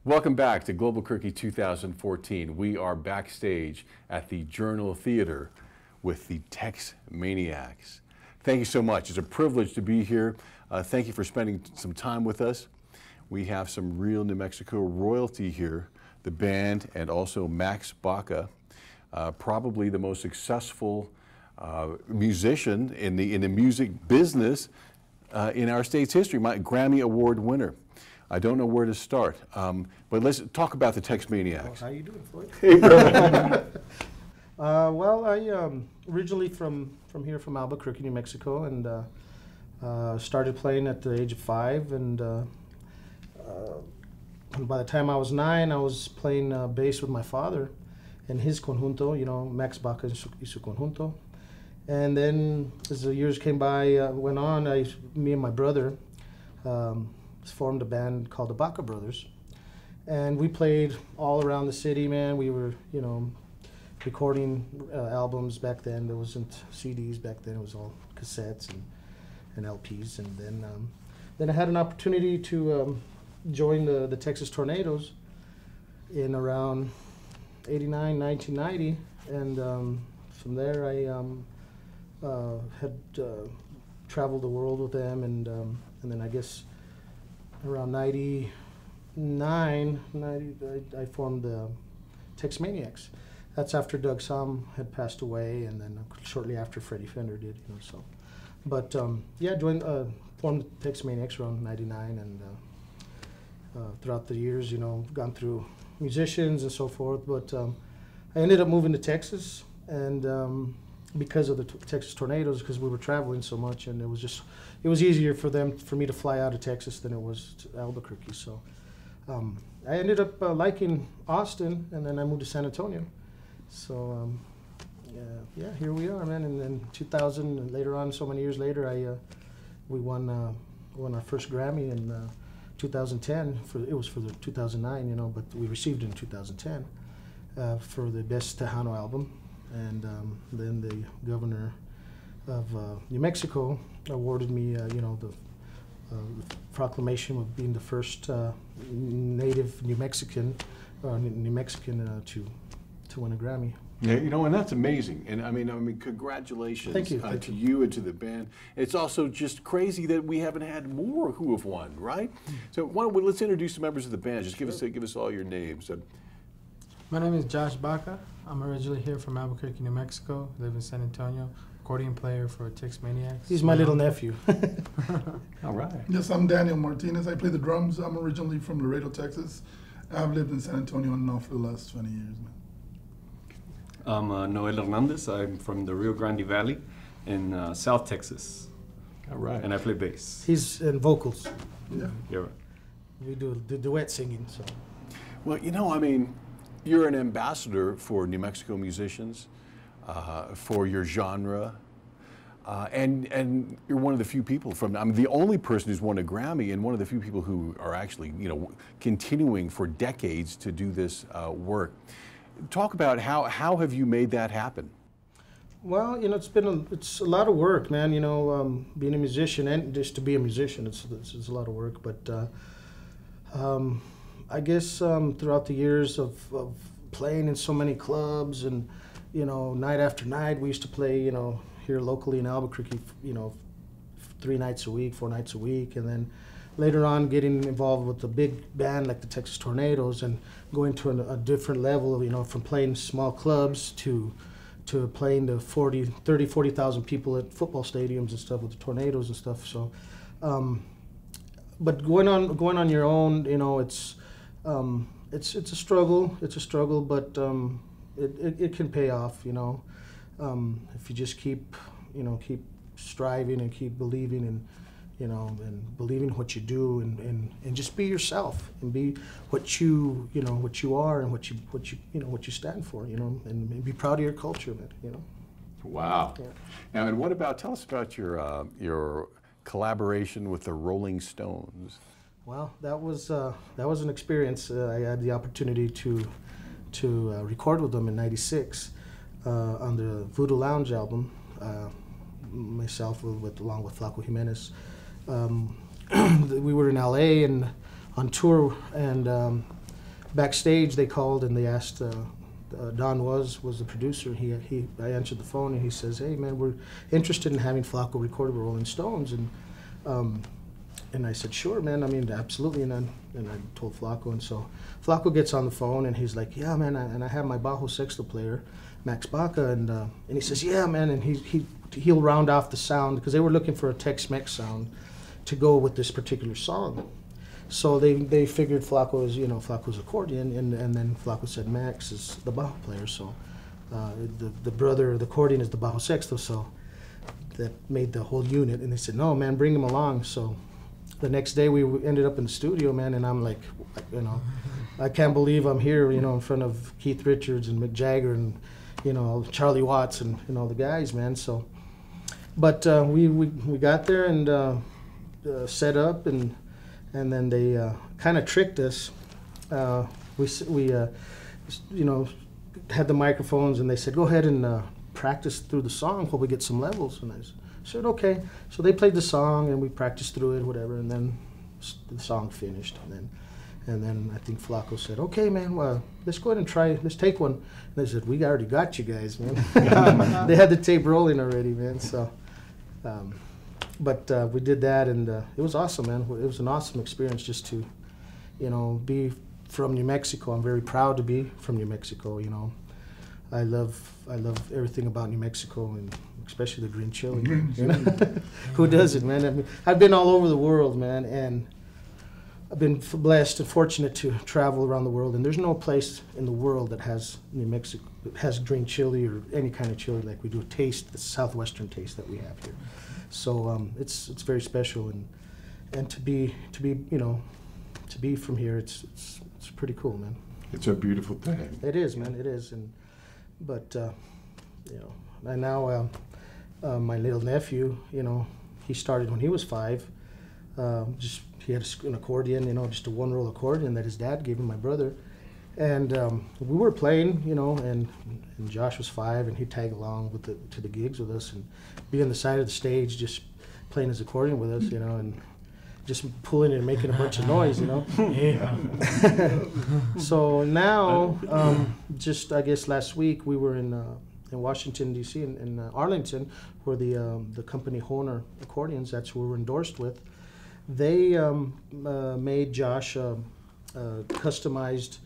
Welcome back to Globalquerque 2014. We are backstage at the Journal Theater with the Texmaniacs. Thank you so much. It's a privilege to be here. Thank you for spending some time with us. We have some real New Mexico royalty here, the band and also Max Baca, probably the most successful musician in the music business in our state's history, my Grammy Award winner. I don't know where to start, but let's talk about the Texmaniacs. How you doing, Floyd? Hey, brother. Well, I originally from here, from Albuquerque, New Mexico, and started playing at the age of 5. And by the time I was 9, I was playing bass with my father and his conjunto, you know, Max Baca y su conjunto. And then as the years went on, me and my brother formed a band called the Baca Brothers, and we played all around the city, man. We were, you know, recording albums back then. There wasn't CDs back then. It was all cassettes and LPs. And then I had an opportunity to join the Texas Tornadoes in around 89, 1990, and from there I had traveled the world with them, and then I guess around 99, I formed the Texmaniacs. That's after Doug Somm had passed away, and then shortly after Freddie Fender did, you know. So, but yeah, formed the Texmaniacs around 99, and throughout the years, you know, gone through musicians and so forth. But I ended up moving to Texas, and because of the Texas Tornadoes, because we were traveling so much, and it was easier for me to fly out of Texas than it was to Albuquerque. So I ended up liking Austin, and then I moved to San Antonio. So yeah, here we are, man. And then 2000, and later on, so many years later, we won our first Grammy in 2010. It was for the 2009, you know, but we received it in 2010 for the Best Tejano album. And then the governor of New Mexico awarded me, you know, the proclamation of being the first native New Mexican to win a Grammy. Yeah, you know, and that's amazing. And I mean, congratulations. Thank you. To you and to the band. It's also just crazy that we haven't had more who have won, right? So let's introduce the members of the band. Just give us all your names. My name is Josh Baca. I'm originally here from Albuquerque, New Mexico. Live in San Antonio. Accordion player for Texmaniacs. He's my little nephew. All right. Yes, I'm Daniel Martinez. I play the drums. I'm originally from Laredo, Texas. I've lived in San Antonio on and off for the last 20 years. I'm Noel Hernandez. I'm from the Rio Grande Valley in South Texas. All right. And I play bass. He's in vocals. Yeah. You're right. We do the duet singing. So. Well, you know, I mean, you're an ambassador for New Mexico musicians, for your genre, and you're one of the few people I'm the only person who's won a Grammy, and one of the few people who are actually, you know, continuing for decades to do this work. Talk about how have you made that happen? Well, you know, it's a lot of work, man. You know, being a musician, and just to be a musician, it's a lot of work. But I guess throughout the years of playing in so many clubs, and you know, night after night, we used to play, you know, here locally in Albuquerque, you know, 3 nights a week, 4 nights a week, and then later on getting involved with a big band like the Texas Tornadoes, and going to a different level, you know, from playing small clubs to playing to 40,000 people at football stadiums and stuff with the Tornadoes and stuff. So, but going on your own, you know, it's a struggle. It's a struggle, but it can pay off, you know, if you just keep striving and keep believing, and you know, and believing what you do, and just be yourself, and be what you are, and what you stand for, you know, and be proud of your culture, you know. Wow. Yeah. Now, and tell us about your collaboration with the Rolling Stones. Well, that was an experience. I had the opportunity to record with them in '96 on the Voodoo Lounge album. Myself, along with Flaco Jimenez. We were in LA and on tour, and backstage they called and they asked. Don was the producer. I answered the phone and he says, "Hey man, we're interested in having Flacco recorded with Rolling Stones." And I said, "Sure, man. I mean, absolutely." And I told Flacco, and so Flacco gets on the phone and he's like, "Yeah, man, and I have my bajo sexto player, Max Baca," and he says, "Yeah, man," and he'll round off the sound because they were looking for a Tex-Mex sound to go with this particular song. So they figured Flacco's accordion, and then Flacco said Max is the bajo player, so the brother of the accordion is the bajo sexto, so that made the whole unit. And they said, "No, man, bring him along." So the next day we ended up in the studio, man, and I'm like, I can't believe I'm here, in front of Keith Richards and Mick Jagger and Charlie Watts and all the guys, man. So, but we got there and set up and then they kind of tricked us. We had the microphones and they said, "Go ahead and practice through the song while we get some levels." And I said, "Okay." So they played the song and we practiced through it, whatever. And then the song finished. And then I think Flacco said, "Okay, man, well, let's go ahead and try. Let's take one." And they said, "We already got you guys, man." They had the tape rolling already, man. So. But we did that, and it was awesome, man. It was an awesome experience just to, be from New Mexico. I'm very proud to be from New Mexico. I love everything about New Mexico, and especially the green chili. Who doesn't, man? I mean, I've been all over the world, man, and I've been blessed and fortunate to travel around the world. And there's no place in the world that has New Mexico has green chili or any kind of chili like we do. The southwestern taste that we have here. So it's very special, and to be from here, it's pretty cool, man. It's a beautiful thing. It is, man. It is, but and now my little nephew, he started when he was 5. He had an accordion, just a one-roll accordion that his dad gave him, my brother, and we were playing, and Josh was 5, and he'd tag along to the gigs with us and be on the side of the stage just playing his accordion with us, and just pulling it and making a bunch of noise, Yeah. So now, I guess last week we were in Washington D.C. in Arlington, where the company Hohner Accordions, that's who we're endorsed with. They made Josh a customized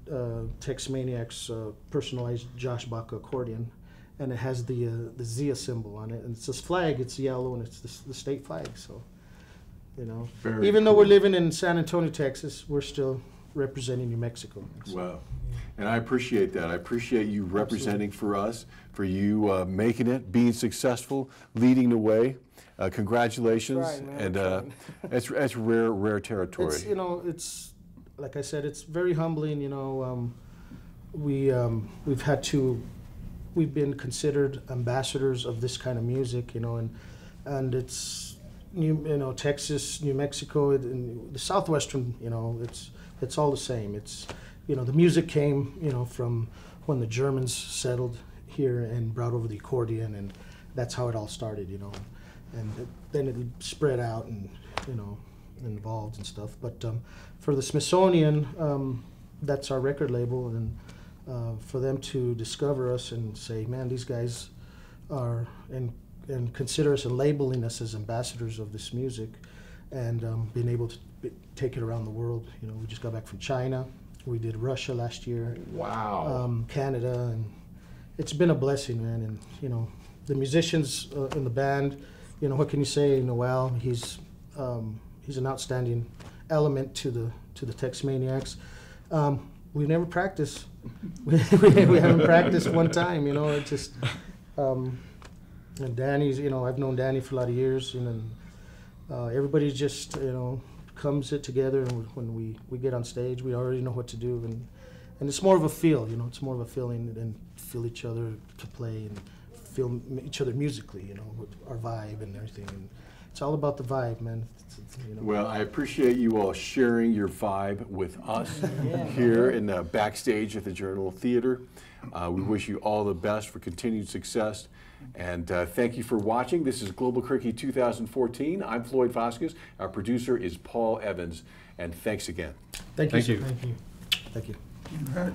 Texmaniacs personalized Josh Baca accordion, and it has the Zia symbol on it, and it's this flag. It's yellow, and it's the state flag. So, even though we're living in San Antonio, Texas, we're still representing New Mexico. So. Wow. And I appreciate that. I appreciate you representing for us, for you making it, being successful, leading the way. Congratulations. Trying, man, and it's rare territory. It's like I said, it's very humbling. We've been considered ambassadors of this kind of music. And it's Texas, New Mexico, and the southwestern. It's all the same. It's the music came from when the Germans settled here and brought over the accordion, and that's how it all started. And then it spread out and involved and stuff. But for the Smithsonian, that's our record label, and for them to discover us and say, "Man, these guys are," and consider us and labeling us as ambassadors of this music, and being able to take it around the world. We just got back from China. We did Russia last year. Wow. Canada, and it's been a blessing, man. And the musicians in the band. What can you say? Noel, he's an outstanding element to the Texmaniacs. We never practiced. we haven't practiced one time. It just and Danny's. I've known Danny for a lot of years, and everybody just comes it together. And when we get on stage, we already know what to do, and it's more of a feel. It's more of a feeling, and feel each other to play and feel each other musically, with our vibe and everything. And it's all about the vibe, man. Well, I appreciate you all sharing your vibe with us here in the backstage at the Journal Theater. We wish you all the best for continued success. And thank you for watching. This is Globalquerque 2014. I'm Floyd Vasquez. Our producer is Paul Evans. And thanks again. Thank you. Thank you. Thank you. All right.